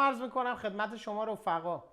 عرض میکنم خدمت شما رفقا.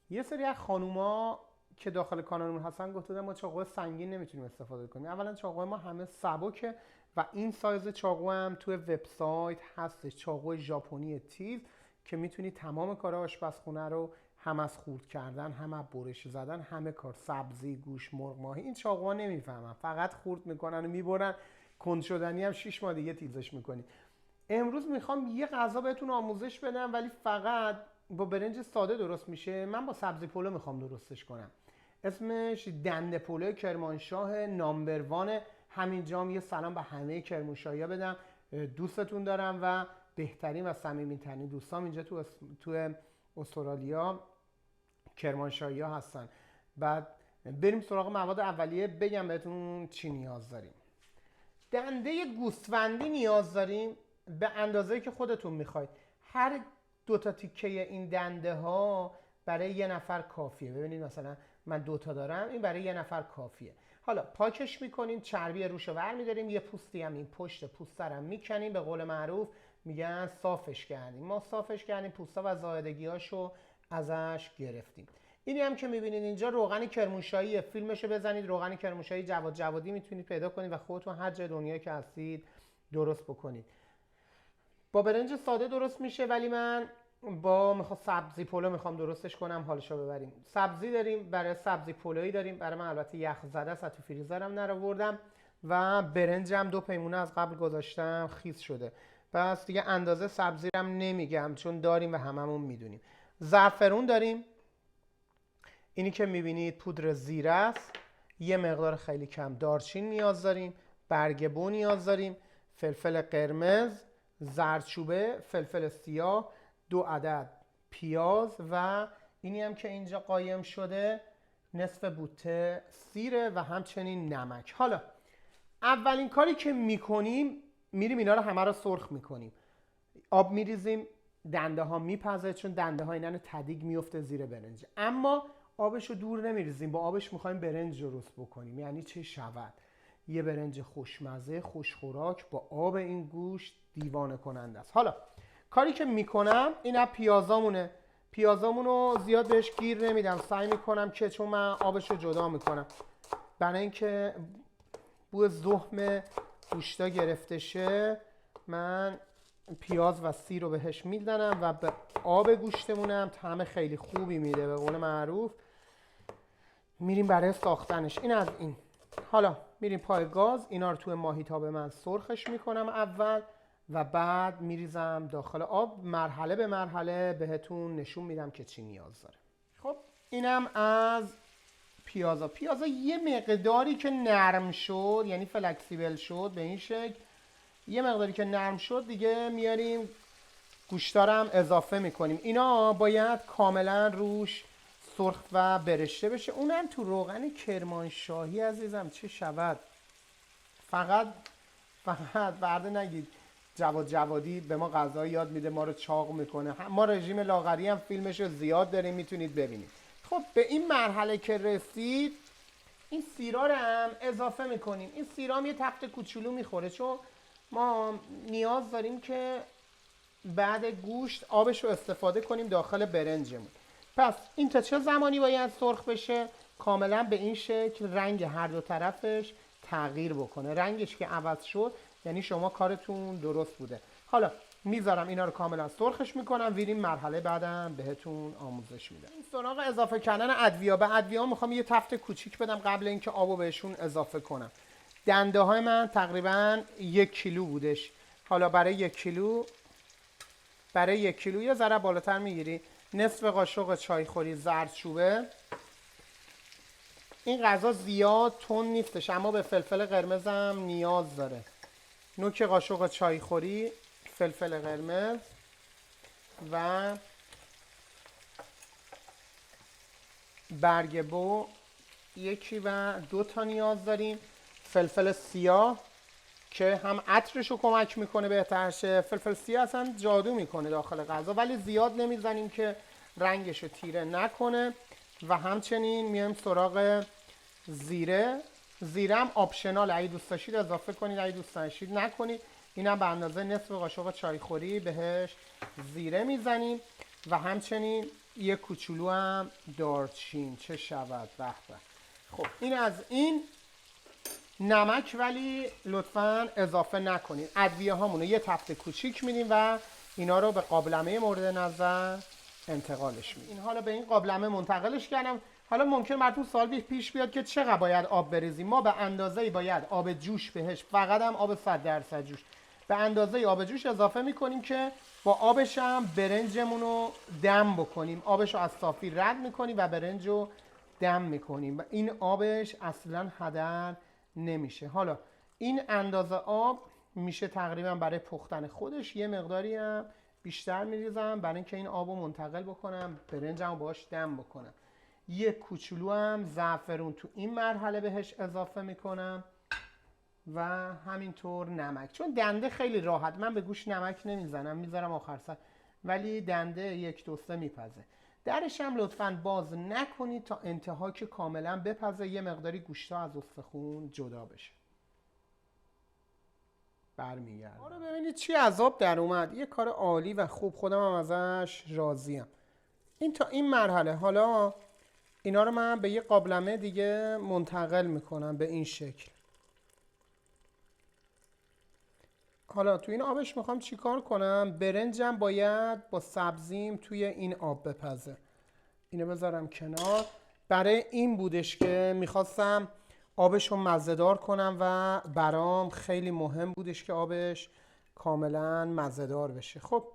یه سری از خانوما که داخل کانالمون هستن گفتن ما چاقو سنگین نمیتونیم استفاده کنیم. اولا چاقو ما همه سبکه و این سایز چاقو هم توی وبسایت هستش، چاقو ژاپنی تیز که میتونی تمام کار آشپزخونه رو هم از خورد کردن، هم از برش زدن، همه کار، سبزی، گوشت، مرغ، ماهی، این چاقوها نمیفهمن، فقط خورد میکنن و میبرن. کند شدنی هم 6 ماه دیگه تیزش میکنی. امروز میخوام یه غذا بهتون آموزش بدم ولی فقط با برنج ساده درست میشه. من با سبزی پلو میخوام درستش کنم. اسمش دنده پلو کرمانشاه نامبروان. همینجام یه سلام به همه کرمانشاهی‌ها بدم. دوستتون دارم و بهترین و صمیمی‌ترین دوستام اینجا تو استرالیا کرمانشاهی‌ها هستن. بعد بریم سراغ مواد اولیه، بگم بهتون چی نیاز داریم. دنده گوسفندی نیاز داریم به اندازه‌ای که خودتون میخواید. هر دو تا تیکه این دنده ها برای یه نفر کافیه. ببینید مثلا من 2 تا دارم، این برای یه نفر کافیه. حالا پاکش میکنیم، چربی روشو ور میداریم، یه پوستی هم این پشت پوست رو میکنیم، به قول معروف میگن صافش کردیم. ما صافش کردیم، پوستا و زائدگیاشو ازش گرفتیم. اینی هم که میبینید اینجا روغن کرمانشاهی، فیلمشو بزنید روغن کرمانشاهی جواد جوادی میتونید پیدا کنید و خودتون هر جای دنیا که هستید درست بکنید. با برنج ساده درست میشه ولی من میخوام سبزی پلو میخوام درستش کنم، حالشو ببریم. سبزی داریم، برای سبزی پلویی داریم، برای من البته یخ زده است تو فریزرم نرآوردم و برنجم 2 پیمونه از قبل گذاشتم خیس شده. پس دیگه اندازه سبزی رم نمیگم چون داریم و هممون میدونیم. زعفرون داریم، اینی که میبینید پودر زیره است. یه مقدار خیلی کم دارچین نیاز داریم، برگ بو نیاز داریم، فلفل قرمز، زردچوبه، فلفل سیاه، 2 عدد پیاز و اینی هم که اینجا قایم شده نصف بوته سیره و همچنین نمک. حالا اولین کاری که میکنیم میریم اینا رو همه رو سرخ میکنیم. آب میریزیم، دنده ها میپزه چون دنده ها اینن تدیگ میفته زیر برنج، اما آبش رو دور نمیریزیم، با آبش میخوایم برنج درست بکنیم. یعنی چه شود؟ یه برنج خوشمزه خوشخوراک با آب این گوشت دیوانه کننده است. حالا کاری که میکنم این پیازامونه. پیازامونو زیاد بهش گیر نمیدم، سعی میکنم که چون من آبش رو جدا میکنم برای اینکه بوی زخم گوشتا گرفته شه، من پیاز و سی رو بهش میدنم و به آب گوشتمونم طعم خیلی خوبی میده. به قول معروف میریم برای ساختنش. این از این. حالا میریم پای گاز، اینا رو توی ماهیتابه من سرخش میکنم اول و بعد میریزم داخل آب. مرحله به مرحله بهتون نشون میدم که چی نیاز داره. خب اینم از پیازا. یه مقداری که نرم شد، یعنی فلکسیبل شد به این شکل، یه مقداری که نرم شد دیگه میاریم گوشتارم اضافه میکنیم. اینا باید کاملا روش سرخ و برشته بشه، اونم تو روغن کرمانشاهی عزیزم. چه شود؟ فقط برده نگید جواد جوادی به ما غذا یاد میده ما رو چاق میکنه. ما رژیم لاغری هم فیلمش رو زیاد داریم، میتونید ببینید. خب به این مرحله که رسید این سیرا رو هم اضافه میکنیم. این سیرا هم یه تخت کوچولو میخوره چون ما نیاز داریم که بعد گوشت آبش رو استفاده کنیم داخل برنجمون. پس این تا چه زمانی باید سرخ بشه؟ کاملا به این شکل رنگ هر دو طرفش تغییر بکنه. رنگش که عوض شد یعنی شما کارتون درست بوده. حالا میذارم اینا رو کاملا سرخش میکنم، ویریم مرحله بعدم بهتون آموزش میدم. این سراغ اضافه کردن ادویه. به ادویه میخوام یه تفت کوچیک بدم قبل اینکه آبو بهشون اضافه کنم. دنده های من تقریبا 1 کیلو بودش. حالا برای 1 کیلو یه ذره بالاتر میگیری. نصف قاشق چایخوری زردچوبه. این غذا زیاد تند نیستش اما به فلفل قرمزم نیاز داره. نوک قاشق چایخوری فلفل قرمز و برگ بو 1 و 2 تا نیاز داریم. فلفل سیاه که هم عطرش رو کمک میکنه بهتر شه. فلفل سیاه اصلا جادو میکنه داخل غذا ولی زیاد نمیزنیم که رنگش رو تیره نکنه. و همچنین میایم سراغ زیره. زیره هم آپشنال، اگه دوست داشتید اضافه کنید، اگه دوست داشتید نکنید. اینم به اندازه نصف قاشق چایخوری بهش زیره میزنیم و همچنین یک کوچولو هم دارچین. چه شود به به. خب این از این. نمک ولی لطفاً اضافه نکنید. ادویه هامونو یه تفته کوچیک میدیم و اینا رو به قابلمه مورد نظر انتقالش میدیم. این حالا به این قابلمه منتقلش کردم. حالا ممکن براتون سوال پیش بیاد که چقدر باید آب بریزیم. ما به اندازه‌ای باید آب جوش بهش، فقط هم آب 100% جوش، به اندازه آب جوش اضافه میکنیم که با آبش هم برنجمون رو دم بکنیم. آبش رو از صافی رد میکنیم و برنج رو دم میکنیم و این آبش اصلا هدر نمیشه. حالا این اندازه آب میشه تقریبا برای پختن خودش. یه مقداری هم بیشتر میریزم برای اینکه این آب رو منتقل بکنم، برنجم رو باش دم بکنم. یه کوچولو هم زعفرون تو این مرحله بهش اضافه میکنم و همینطور نمک. چون دنده خیلی راحت، من به گوش نمک نمیزنم، میذارم آخر سر، ولی دنده یک دوسته میپزه. درش هم لطفاً باز نکنید تا انتها که کاملا بپزه، یه مقداری گوشتا از استخون جدا بشه. برمیگردم. آره ببینید چی عذاب در اومد. یه کار عالی و خوب، خودم هم ازش راضیم. این تا این مرحله. حالا اینا رو من به یه قابلمه دیگه منتقل میکنم به این شکل. حالا تو این آبش میخوام چی کار کنم؟ برنجم باید با سبزیم توی این آب بپزه. اینو بذارم کنار. برای این بودش که میخواستم آبش رو مزه‌دار کنم و برام خیلی مهم بودش که آبش کاملا مزه‌دار بشه. خب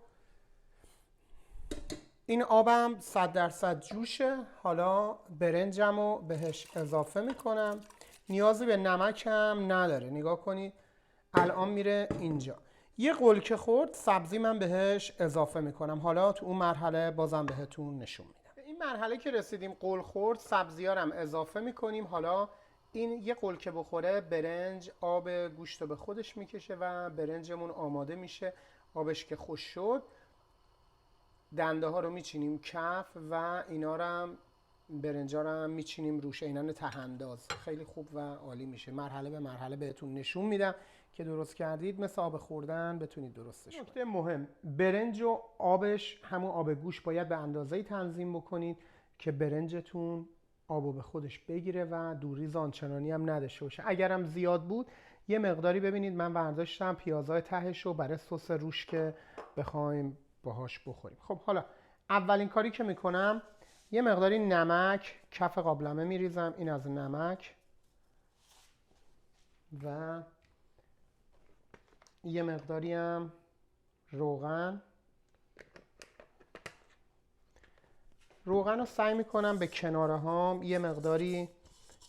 این آبم 100% جوشه. حالا برنجم رو بهش اضافه میکنم. نیازی به نمک هم نداره. نگاه کنید الان میره اینجا. یه قلکه خورد سبزی من بهش اضافه میکنم. حالا تو اون مرحله بازم بهتون نشون میدم. این مرحله که رسیدیم قل خورد، سبزی‌ها رو هم اضافه میکنیم. حالا این یه قلکه بخوره برنج آب گوشت رو به خودش میکشه و برنجمون آماده میشه. آبش که خوش شد دنده ها رو میچینیم کف و اینا رو هم برنجا رو هم میچینیم روش. اینان ته‌انداز خیلی خوب و عالی میشه. مرحله به مرحله بهتون نشون میدم که درست کردید مثل آب خوردن بتونید درستش کنید. نکته مهم، برنج و آبش همون آب گوش باید به اندازه‌ای تنظیم بکنید که برنجتون آبو به خودش بگیره و دوریز آنچنانی هم نداشته باشه. اگرم زیاد بود یه مقداری ببینید من برداشتم پیازای تهش رو برای سس روش که بخوایم باهاش بخوریم. خب حالا اولین کاری که میکنم یه مقداری نمک کف قابلمه میریزم. این از نمک و یه مقداری هم روغن. روغن رو سعی میکنم به کناره ها یه مقداری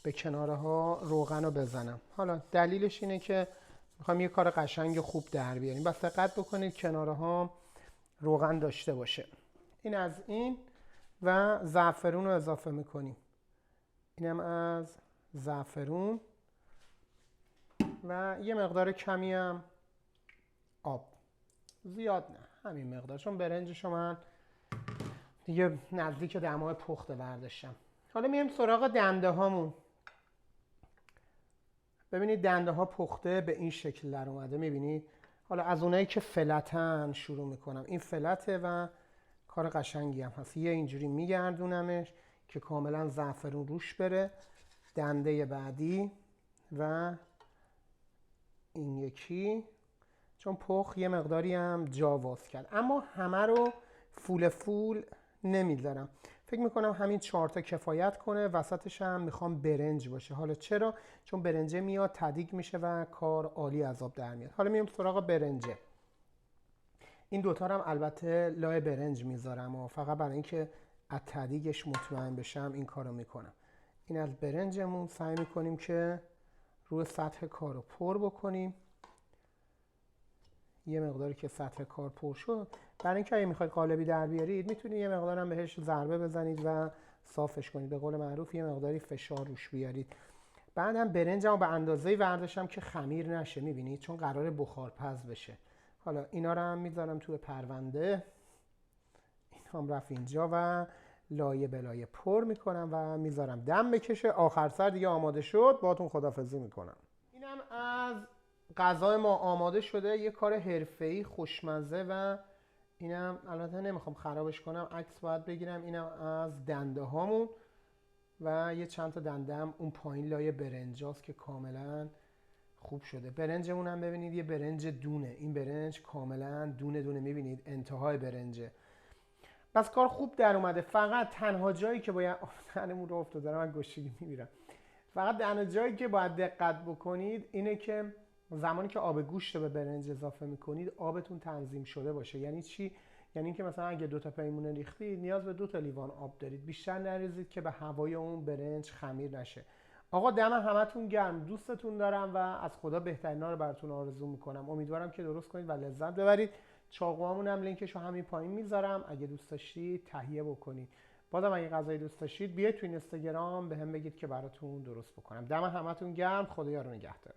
به کناره ها روغن رو بزنم. حالا دلیلش اینه که میخوام یه کار قشنگ خوب در بیاریم. بس دقت بکنید کناره ها روغن داشته باشه. این از این و زعفرون رو اضافه میکنیم. اینم از زعفرون و یه مقدار کمی هم آب. زیاد نه، همین مقدار، چون برنجشو من دیگه نزدیک دمای پخته برداشتم. حالا میایم سراغ دنده هامون. ببینید دنده ها پخته به این شکل در اومده. میبینید حالا از اونایی که فلتن شروع میکنم. این فلته و کار قشنگی هم هست. یه اینجوری میگردونمش که کاملا زعفرون روش بره. دنده بعدی و این یکی، چون پخت یه مقداری هم جا واز کرد، اما همه رو فول نمیذارم. فکر میکنم همین 4 تا کفایت کنه. وسطش هم میخوام برنج باشه. حالا چرا؟ چون برنجه میاد تدیگ میشه و کار عالی از آب در میاد. حالا میام سراغ برنجه. این دوتا رو هم البته لای برنج میذارم و فقط برای اینکه از تدیگش مطمئن بشم این کارو میکنم. این از برنجمون سعی میکنیم که روی سطح کار رو پر بکنیم. یه مقداری که سطح کار پر شد، برای اینکه اگه میخواید قالبی در بیارید میتونید یه مقدار هم بهش ضربه بزنید و صافش کنید. به قول معروف یه مقداری فشار روش بیارید. بعدم برنجمو به اندازه‌ای برداشتم که خمیر نشه. میبینید چون قراره بخارپز بشه. حالا اینا رو هم میذارم توی پرونده. این هم رفت اینجا و لایه به لایه پر میکنم و میذارم دم بکشه. آخر سر دیگه آماده شد، باهاتون خداحافظی میکنم. اینم از غذای ما آماده شده. یه کار حرفه‌ای خوشمزه و اینم البته نمیخوام خرابش کنم، عکس باید بگیرم. اینم از دنده هامون و یه چند تا دنده هم اون پایین لایه برنجاست که کاملا خوب شده. برنجمون هم ببینید یه برنج دونه، این برنج کاملا دونه دونه، میبینید انتهای برنجه. پس کار خوب در اومده. فقط تنها جایی که باید تنمون رو افتاده من گوشگی میمیرم. فقط تنها جایی که باید دقت بکنید اینه که زمانی که آب گوشت رو به برنج اضافه میکنید آبتون تنظیم شده باشه. یعنی چی؟ یعنی اینکه مثلا اگه 2 تا پیمونه ریختید نیاز به 2 تا لیوان آب دارید، بیشتر نریزید که به هوای اون برنج خمیر نشه. آقا دم همتون گرم، دوستتون دارم و از خدا بهترینا رو براتون آرزو میکنم. امیدوارم که درست کنید و لذت ببرید. چاقوامون هم لینکش رو همین پایین میذارم، اگه دوست داشتید تهیه بکنید. بازم اگه غذای دوست داشتید بیاید تو اینستاگرام به هم بگید که براتون درست بکنم. دم همتون گرم، خدایا رو نگهدار.